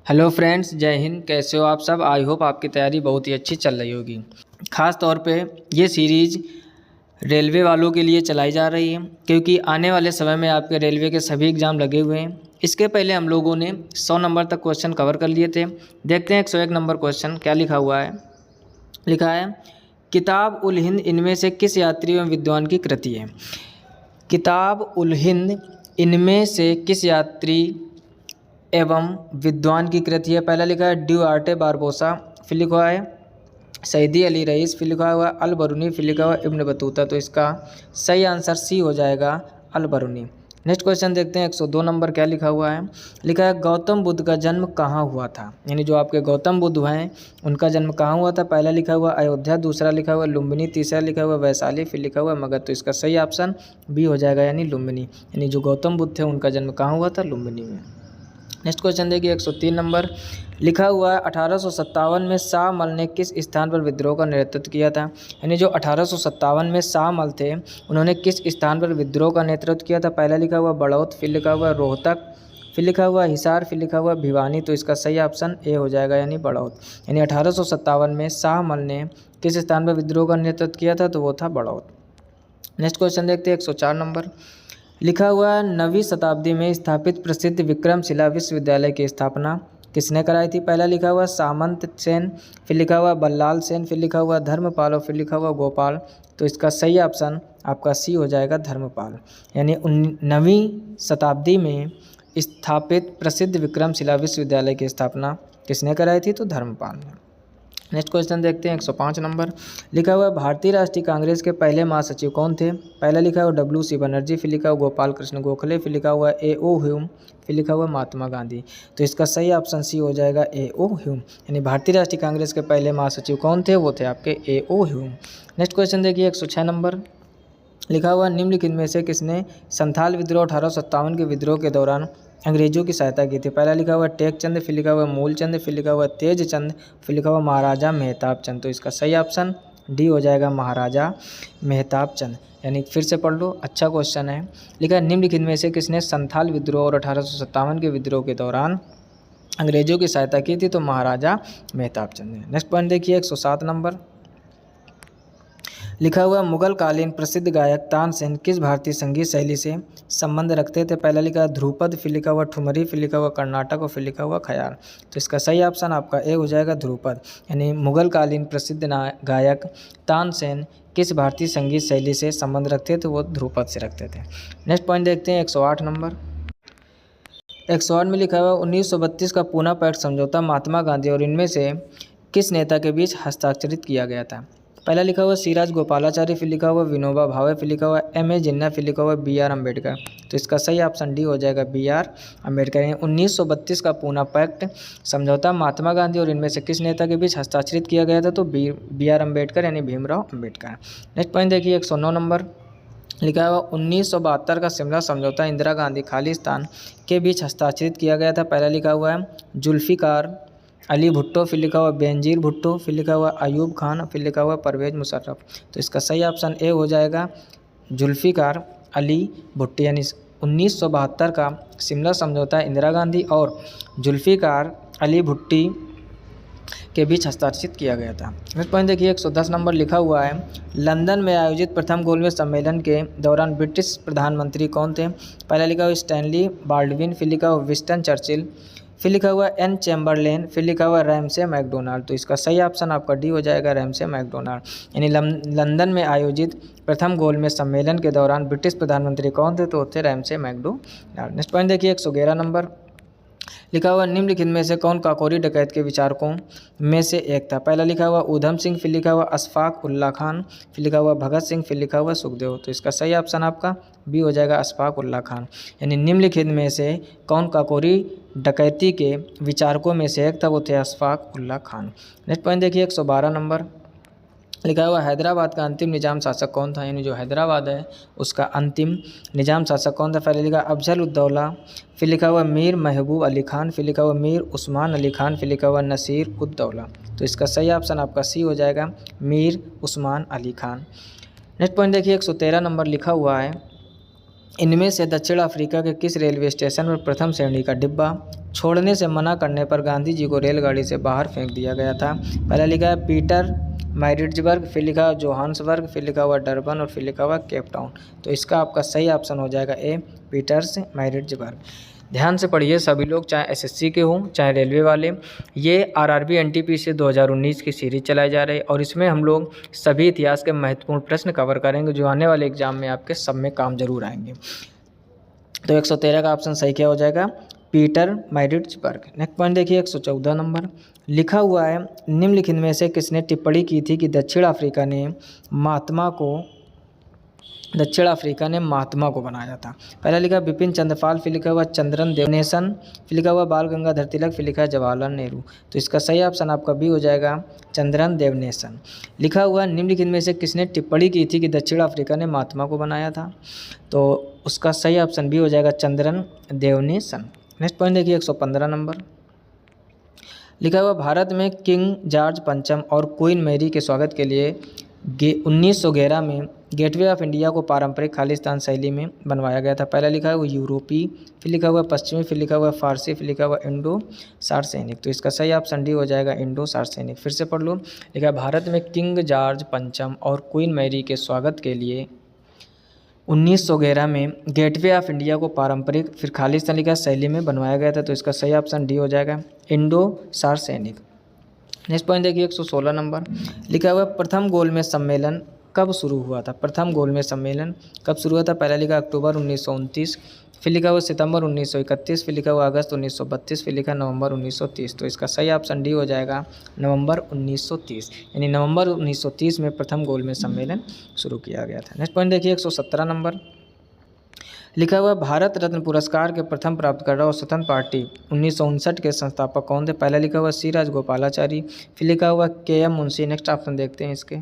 Hello friends, जय हिंद। कैसे हो आप सब? आई होप आपकी तैयारी बहुत ही अच्छी चल रही होगी। ख़ास तौर पे ये सीरीज़ रेलवे वालों के लिए चलाई जा रही है क्योंकि आने वाले समय में आपके रेलवे के सभी एग्ज़ाम लगे हुए हैं। इसके पहले हम लोगों ने 100 नंबर तक क्वेश्चन कवर कर लिए थे। देखते हैं 101 नंबर क्वेश्चन क्या लिखा हुआ है। लिखा है, किताब उल हिंद इनमें से किस यात्री एवं विद्वान की कृति है? किताब उल हिंद इनमें से किस यात्री एवं विद्वान की कृति है? पहला लिखा है ड्यूआर्टे बारबोसा, फिर लिखा हुआ है सईदी अली रईस, फिर लिखा हुआ अल बरूनी, फिर लिखा हुआ इब्न बतूता। तो इसका सही आंसर सी हो जाएगा, अल बरूनी। नेक्स्ट क्वेश्चन देखते हैं 102 नंबर क्या लिखा हुआ है। लिखा है गौतम बुद्ध का जन्म कहाँ हुआ था? यानी जो आपके गौतम बुद्ध हैं उनका जन्म कहाँ हुआ था? पहला लिखा हुआ अयोध्या, दूसरा लिखा हुआ लुम्बिनी, तीसरा लिखा हुआ वैशाली, फिर लिखा हुआ मगध। तो इसका सही ऑप्शन बी हो जाएगा, यानी लुम्बिनी। यानी जो गौतम बुद्ध थे उनका जन्म कहाँ हुआ था? लुम्बिनी में। नेक्स्ट क्वेश्चन देखिए 103 नंबर लिखा हुआ है 1857 में शाह मल ने किस स्थान पर विद्रोह का नेतृत्व किया था? यानी जो 1857 में शाह मल थे उन्होंने किस स्थान पर विद्रोह का नेतृत्व किया था? पहला लिखा हुआ बड़ौत, फिर लिखा हुआ रोहतक, फिर लिखा हुआ हिसार, फिर लिखा हुआ भिवानी। तो इसका सही ऑप्शन ए हो जाएगा, यानी बड़ौत। यानी 1857 में शाह मल ने किस स्थान पर विद्रोह का नेतृत्व किया था? तो वो था बड़ौत। नेक्स्ट क्वेश्चन देखते हैं 104 नंबर लिखा हुआ है 9वीं शताब्दी में स्थापित प्रसिद्ध विक्रमशिला विश्वविद्यालय की स्थापना किसने कराई थी? पहला लिखा हुआ सामंत सेन, फिर लिखा हुआ बल्लाल सेन, फिर लिखा हुआ धर्मपाल और फिर लिखा हुआ गोपाल। तो इसका सही ऑप्शन आपका सी हो जाएगा, धर्मपाल। यानी 9वीं शताब्दी में स्थापित प्रसिद्ध विक्रमशिला विश्वविद्यालय की स्थापना किसने कराई थी? तो धर्मपाल ने। नेक्स्ट क्वेश्चन देखते हैं 105 नंबर लिखा हुआ है भारतीय राष्ट्रीय कांग्रेस के पहले महासचिव कौन थे? पहला लिखा हुआ WC बनर्जी, फिर लिखा हुआ गोपाल कृष्ण गोखले, फिर लिखा हुआ A.O. ह्यूम, फिर लिखा हुआ महात्मा गांधी। तो इसका सही ऑप्शन सी हो जाएगा, A.O. ह्यूम। यानी भारतीय राष्ट्रीय कांग्रेस के पहले महासचिव कौन थे? वो थे आपके A.O. ह्यूम। नेक्स्ट क्वेश्चन देखिए 106 नंबर लिखा हुआ निम्नलिखित में से किसने संथाल विद्रोह 1857 के विद्रोह के दौरान अंग्रेजों की सहायता की थी? पहला लिखा हुआ टेक चंद, फिर लिखा हुआ मूल चंद, फिर लिखा हुआ तेज चंद, फिर लिखा हुआ महाराजा मेहताब चंद। तो इसका सही ऑप्शन डी हो जाएगा, महाराजा मेहताब चंद। यानी फिर से पढ़ लो, अच्छा क्वेश्चन है। लिखा है निम्नलिखित में से किसने संथाल विद्रोह और 1857 के विद्रोह के दौरान अंग्रेजों की सहायता की थी? तो महाराजा मेहताब चंद ने। नेक्स्ट पॉइंट देखिए 107 नंबर लिखा हुआ मुगल कालीन प्रसिद्ध गायक तानसेन किस भारतीय संगीत शैली से संबंध रखते थे? पहला लिखा ध्रुपद, फिर लिखा हुआ ठुमरी, फिर लिखा हुआ कर्नाटक और फिर लिखा हुआ ख्याल। तो इसका सही ऑप्शन आपका ए हो जाएगा, ध्रुपद। यानी मुगल कालीन प्रसिद्ध गायक तानसेन किस भारतीय संगीत शैली से संबंध रखते थे? वो ध्रुपद से रखते थे। नेक्स्ट पॉइंट देखते हैं 108 नंबर 108 में लिखा हुआ 1932 का पूना पैक्ट समझौता महात्मा गांधी और इनमें से किस नेता के बीच हस्ताक्षरित किया गया था? पहला लिखा हुआ सिराज गोपालाचारी, फिर लिखा हुआ विनोबा भावे, फिर लिखा हुआ M.A. जिन्ना, फिर लिखा हुआ B.R. अम्बेडकर। तो इसका सही ऑप्शन डी हो जाएगा, B.R. अम्बेडकर। 1932 का पूना पैक्ट समझौता महात्मा गांधी और इनमें से किस नेता के बीच हस्ताक्षरित किया गया था? तो B.R. अम्बेडकर, यानी भीमराव अम्बेडकर। नेक्स्ट पॉइंट देखिए 109 नंबर लिखा हुआ 1972 का शिमला समझौता इंदिरा गांधी खालिस्तान के बीच हस्ताक्षरित किया गया था। पहला लिखा हुआ है जुल्फ़िकार अली भुट्टो, फिर लिखा हुआ बेनजीर भुट्टो, फिर लिखा हुआ अयूब खान, फिर लिखा हुआ परवेज मुशर्रफ। तो इसका सही ऑप्शन ए हो जाएगा, जुल्फ़िकार अली भुट्टो। यानी 1972 का शिमला समझौता इंदिरा गांधी और जुल्फ़िकार अली भुट्टी के बीच हस्ताक्षरित किया गया था। नेक्स्ट पॉइंट देखिए 110 नंबर लिखा हुआ है लंदन में आयोजित प्रथम गोलमेज सम्मेलन के दौरान ब्रिटिश प्रधानमंत्री कौन थे? पहला लिखा हुआ स्टैनली बाल्डविन, फिर लिखा हुआ विंस्टन चर्चिल, फिर लिखा हुआ N. चैम्बरलेन, फिर लिखा हुआ रैमसे मैकडोनाल्ड। तो इसका सही ऑप्शन आपका डी हो जाएगा, रैमसे मैकडोनाल्ड। यानी लंदन में आयोजित प्रथम गोलमेज सम्मेलन के दौरान ब्रिटिश प्रधानमंत्री कौन थे? तो थे रैमसे मैकडोनाल्ड। नेक्स्ट पॉइंट देखिए 111 नंबर लिखा हुआ निम्नलिखित में से कौन काकोरी डकैत के विचारकों में से एक था? पहला लिखा हुआ ऊधम सिंह, फिर लिखा हुआ अशफाक उल्ला खान, फिर लिखा हुआ भगत सिंह, फिर लिखा हुआ सुखदेव। तो इसका सही ऑप्शन आपका बी हो जाएगा, अशफाक उल्ला खान। यानी निम्नलिखित में से कौन काकोरी डकैती के विचारकों में से एक था? वो थे अशफाक उल्ला खान। नेक्स्ट पॉइंट देखिए 112 नंबर लिखा हुआ हैदराबाद का अंतिम निजाम शासक कौन था? यानी जो हैदराबाद है उसका अंतिम निजाम शासक कौन था? पहले लिखा अफजल उद्दौला, फिर लिखा हुआ मीर महबूब अली खान, फिर लिखा हुआ मीर उस्मान अली खान, फिर लिखा हुआ नसीर उद्दौला। तो इसका सही ऑप्शन आपका सी हो जाएगा, मीर उस्मान अली खान। नेक्स्ट पॉइंट देखिए 113 नंबर लिखा हुआ है इनमें से दक्षिण अफ्रीका के किस रेलवे स्टेशन पर प्रथम श्रेणी का डिब्बा छोड़ने से मना करने पर गांधी जी को रेलगाड़ी से बाहर फेंक दिया गया था? पहला लिखा है पीटर मैरिट्सबर्ग, फिर लिखा हुआ जोहान्सबर्ग, फिर लिखा हुआ डरबन और फिर लिखा हुआ केप टाउन। तो इसका आपका सही ऑप्शन हो जाएगा ए, पीटर्स मैरिट्सबर्ग। ध्यान से पढ़िए सभी लोग, चाहे एसएससी के हों चाहे रेलवे वाले। ये आरआरबी एनटीपीसी 2019 की सीरीज चलाई जा रही है और इसमें हम लोग सभी इतिहास के महत्वपूर्ण प्रश्न कवर करेंगे जो आने वाले एग्जाम में आपके सब में काम जरूर आएंगे। तो 113 का ऑप्शन सही क्या हो जाएगा? Peter Maritzburg. नेक्स्ट पॉइंट देखिए 114 नंबर लिखा हुआ है, निम्नलिखित में से किसने टिप्पणी की थी कि दक्षिण अफ्रीका ने महात्मा को बनाया था? पहला लिखा बिपिन चंद्रपाल, फिर लिखा हुआ चंद्रन देवनेशन, फिर लिखा हुआ बाल गंगाधर तिलक, फिर लिखा है जवाहरलाल नेहरू। तो इसका सही ऑप्शन आपका बी हो जाएगा, चंद्रन देवनेशन। लिखा हुआ निम्नलिखित में से किसने टिप्पणी की थी कि दक्षिण अफ्रीका ने महात्मा को बनाया था? तो उसका सही ऑप्शन बी हो जाएगा, चंद्रन देवनेशन। नेक्स्ट पॉइंट देखिए 115 नंबर लिखा हुआ, भारत में किंग जॉर्ज पंचम और क्वीन मैरी के स्वागत के लिए 1911 में गेटवे ऑफ इंडिया को पारंपरिक खालिस्तान शैली में बनवाया गया था। पहला लिखा है वो यूरोपी, फिर लिखा हुआ पश्चिमी, फिर लिखा हुआ फारसी, फिर लिखा हुआ इंडो सार्सेनिक। तो इसका सही ऑप्शन डी हो जाएगा, इंडो सार्सेनिक। फिर से पढ़ लो, लिखा है भारत में किंग जॉर्ज पंचम और क्वीन मैरी के स्वागत के लिए 1911 में गेटवे ऑफ इंडिया को पारंपरिक फिर खालिस्तान लिखा शैली में बनवाया गया था। तो इसका सही ऑप्शन डी हो जाएगा, इंडो सार्सेनिक। नेक्स्ट पॉइंट देखिए 116 नंबर लिखा हुआ, प्रथम गोलमेज सम्मेलन कब शुरू हुआ था? प्रथम गोलमेज सम्मेलन कब शुरू हुआ था? पहला लिखा अक्टूबर 1929, फिर लिखा हुआ सितंबर 1931, फिर लिखा हुआ अगस्त 1932, फिर लिखा नवंबर 1930। तो इसका सही ऑप्शन डी हो जाएगा, नवंबर 1930। यानी नवंबर 1930 में प्रथम गोलमेज सम्मेलन शुरू किया गया था। नेक्स्ट पॉइंट देखिए 117 नंबर लिखा हुआ, भारत रत्न पुरस्कार के प्रथम प्राप्तकर्ता और स्वतंत्र पार्टी 1959 के संस्थापक कौन थे? पहला लिखा हुआ सी राजगोपालाचारी, फिर लिखा हुआ के.एम. मुंशी। नेक्स्ट ऑप्शन देखते हैं इसके।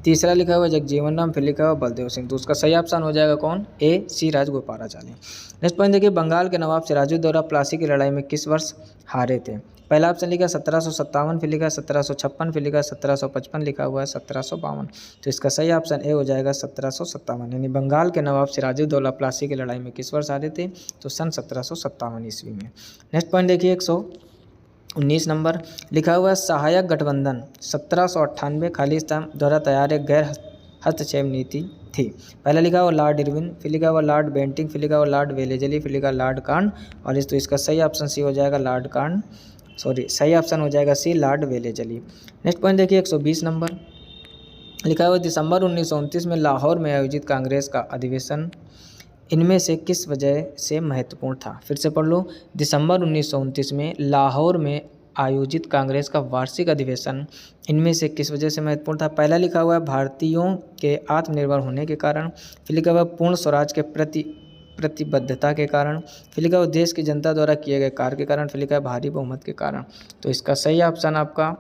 तीसरा लिखा हुआ जगजीवन राम, फिर लिखा हुआ बलदेव सिंह। तो उसका सही ऑप्शन हो जाएगा कौन? ए, सी राजगोपालाचारी। नेक्स्ट पॉइंट देखिए, बंगाल के नवाब सिराजुद्दौला प्लासी की लड़ाई में किस वर्ष हारे थे? पहला ऑप्शन लिखा 1757, फिर लिखा 1756, फिर लिखा 1755, लिखा हुआ है 1752। तो इसका सही ऑप्शन ए हो जाएगा 1757। यानी बंगाल के नवाब सिराजुद्दौला प्लासी की लड़ाई में किस वर्ष हारे थे? तो सन 1757 ईस्वी में। नेक्स्ट पॉइंट देखिए 119 नंबर लिखा हुआ है, सहायक गठबंधन 1798 खालिस्तान द्वारा तैयार एक गैर हस्तक्षेप नीति थी। पहला लिखा हुआ लॉर्ड इरविन, फिर लिखा हुआ लॉर्ड बेंटिंग, फिर लिखा हुआ लॉर्ड वेलेजली, फिर लिखा लॉर्ड कांड। और तो इसका सही ऑप्शन सी हो जाएगा, लॉर्ड कांड। सही ऑप्शन हो जाएगा सी, लॉर्ड वेलेजली। नेक्स्ट पॉइंट देखिए 120 नंबर लिखा हुआ, दिसंबर 1929 में लाहौर में आयोजित कांग्रेस का अधिवेशन इनमें से किस वजह से महत्वपूर्ण था? फिर से पढ़ लो, दिसंबर 1929 में लाहौर में आयोजित कांग्रेस का वार्षिक अधिवेशन इनमें से किस वजह से महत्वपूर्ण था? पहला लिखा हुआ है भारतीयों के आत्मनिर्भर होने के कारण, फिर लिखा हुआ पूर्ण स्वराज के प्रति प्रतिबद्धता के कारण, फिर लिखा हुआ देश की जनता द्वारा किए गए कार्य के कारण, फिर लिखा है भारी बहुमत के कारण। तो इसका सही ऑप्शन आपका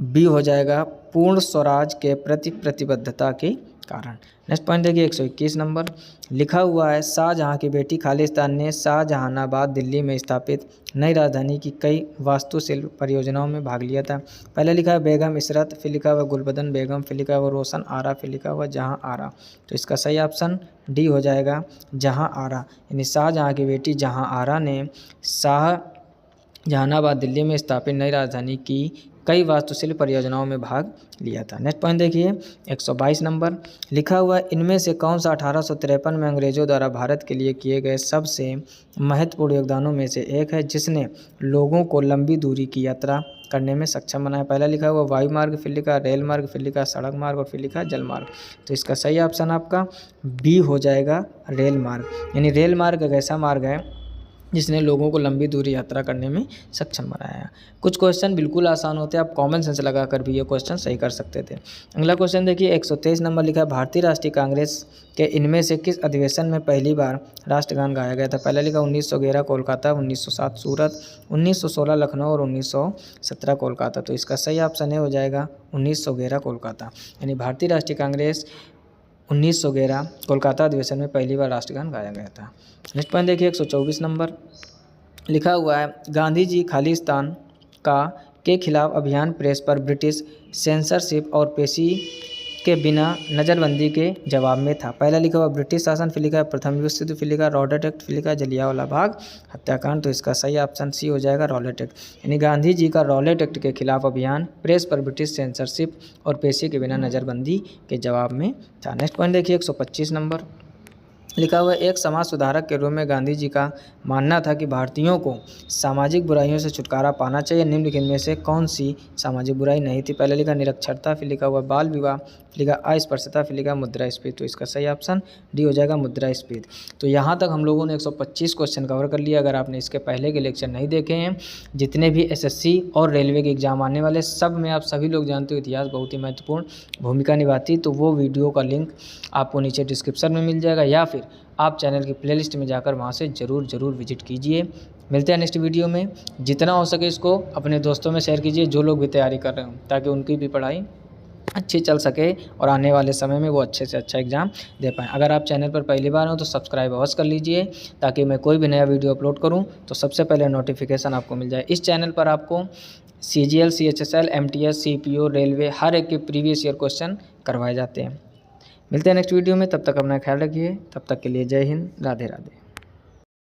बी हो जाएगा, पूर्ण स्वराज के प्रति प्रतिबद्धता के कारण। नेक्स्ट पॉइंट देखिए 121 नंबर लिखा हुआ है, शाहजहां की बेटी खालिस्तान ने शाहजहानाबाद दिल्ली में स्थापित नई राजधानी की कई वास्तुशिल्प परियोजनाओं में भाग लिया था। पहले लिखा है बेगम इशरत, फिर लिखा हुआ गुलबदन बेगम, फिर लिखा हुआ रोशन आरा, फिर लिखा हुआ जहां आरा। तो इसका सही ऑप्शन डी हो जाएगा, जहां आरा। यानी शाहजहां की बेटी जहां आरा ने शाहजहानाबाद दिल्ली में स्थापित नई राजधानी की कई वास्तुशिल्प परियोजनाओं में भाग लिया था। नेक्स्ट पॉइंट देखिए 122 नंबर लिखा हुआ, इनमें से कौन सा 1853 में अंग्रेजों द्वारा भारत के लिए किए गए सबसे महत्वपूर्ण योगदानों में से एक है जिसने लोगों को लंबी दूरी की यात्रा करने में सक्षम बनाया? पहला लिखा हुआ वायु मार्ग, फिर लिखा रेल मार्ग, फिर लिखा सड़क मार्ग और फिर लिखा जल मार्ग। तो इसका सही ऑप्शन आपका बी हो जाएगा, रेल मार्ग। यानी रेल मार्ग एक ऐसा मार्ग है जिसने लोगों को लंबी दूरी यात्रा करने में सक्षम बनाया। कुछ क्वेश्चन बिल्कुल आसान होते हैं, आप कॉमन सेंस लगाकर भी ये क्वेश्चन सही कर सकते थे। अगला क्वेश्चन देखिए 123 नंबर लिखा है, भारतीय राष्ट्रीय कांग्रेस के इनमें से किस अधिवेशन में पहली बार राष्ट्रगान गाया गया था? पहला लिखा 1911 कोलकाता, 1907 सूरत, 1916 लखनऊ और 1917 कोलकाता। तो इसका सही ऑप्शन हो जाएगा 1911 कोलकाता। यानी भारतीय राष्ट्रीय कांग्रेस 1911 कोलकाता अधिवेशन में पहली बार राष्ट्रगान गाया गया था। नेक्स्ट पॉइंट देखिए 124 नंबर लिखा हुआ है, गांधी जी खालिस्तान का के खिलाफ अभियान प्रेस पर ब्रिटिश सेंसरशिप और के बिना नज़रबंदी के जवाब में था। पहला लिखा हुआ ब्रिटिश शासन, फिर लिखा है प्रथम विश्व युद्ध, फिर लिखा है रॉलेट एक्ट, फिर लिखा है जलियांवाला बाग हत्याकांड। तो इसका सही ऑप्शन सी हो जाएगा, रॉलेट एक्ट। यानी गांधी जी का रॉलेट एक्ट के खिलाफ अभियान, प्रेस पर ब्रिटिश सेंसरशिप और पेशी के बिना नज़रबंदी के जवाब में था। नेक्स्ट पॉइंट देखिए 125 नंबर लिखा हुआ एक समाज सुधारक के रूप में गांधी जी का मानना था कि भारतीयों को सामाजिक बुराइयों से छुटकारा पाना चाहिए। निम्नलिखित में से कौन सी सामाजिक बुराई नहीं थी? पहले लिखा निरक्षरता, फिर लिखा हुआ बाल विवाह, फिर लिखा अस्पृश्यता, फिर लिखा मुद्रास्फीति। तो इसका सही ऑप्शन डी हो जाएगा, मुद्रास्फीति। तो यहाँ तक हम लोगों ने 125 क्वेश्चन कवर कर लिया। अगर आपने इसके पहले के लेक्चर नहीं देखे हैं, जितने भी एसएससी और रेलवे के एग्जाम आने वाले सब में आप सभी लोग जानते हो इतिहास बहुत ही महत्वपूर्ण भूमिका निभाती। तो वो वीडियो का लिंक आपको नीचे डिस्क्रिप्शन में मिल जाएगा, या फिर आप चैनल की प्लेलिस्ट में जाकर वहाँ से ज़रूर विजिट कीजिए। मिलते हैं नेक्स्ट वीडियो में। जितना हो सके इसको अपने दोस्तों में शेयर कीजिए जो लोग भी तैयारी कर रहे हो, ताकि उनकी भी पढ़ाई अच्छी चल सके और आने वाले समय में वो अच्छे से अच्छा एग्ज़ाम दे पाएँ। अगर आप चैनल पर पहली बार हो तो सब्सक्राइब अवश्य कर लीजिए, ताकि मैं कोई भी नया वीडियो अपलोड करूँ तो सबसे पहले नोटिफिकेशन आपको मिल जाए। इस चैनल पर आपको CGL, CHSL, MTS, CPO, railway हर एक के प्रीवियस ईयर क्वेश्चन करवाए जाते हैं। मिलते हैं नेक्स्ट वीडियो में, तब तक अपना ख्याल रखिए। तब तक के लिए जय हिंद, राधे राधे।